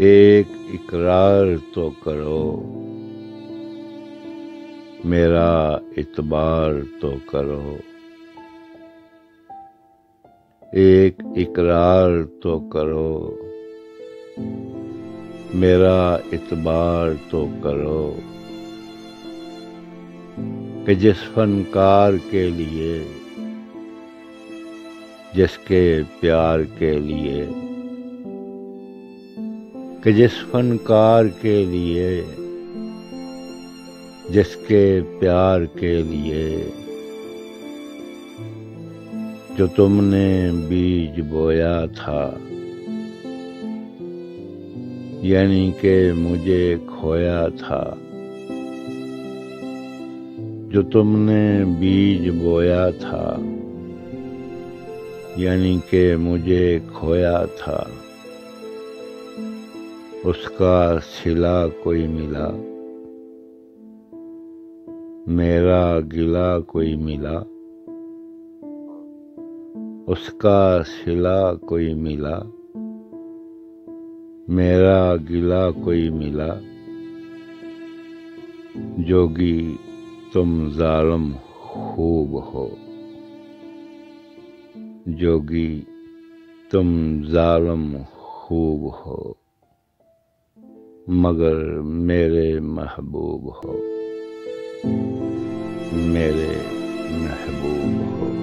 एक इकरार तो करो, मेरा इतबार तो करो। एक इकरार तो करो, मेरा इतबार तो करो कि जिस फनकार के लिए, जिसके प्यार के लिए, कि जिस फनकार के लिए, जिसके प्यार के लिए, जो तुमने बीज बोया था, यानी कि मुझे खोया था। जो तुमने बीज बोया था, यानी कि मुझे खोया था, उसका सिला कोई मिला, मेरा गिला कोई मिला। उसका सिला कोई मिला, मेरा गिला कोई मिला। जोगी तुम जालिम खूब हो, जोगी तुम जालिम खूब हो, मगर मेरे महबूब हो, मेरे महबूब हो।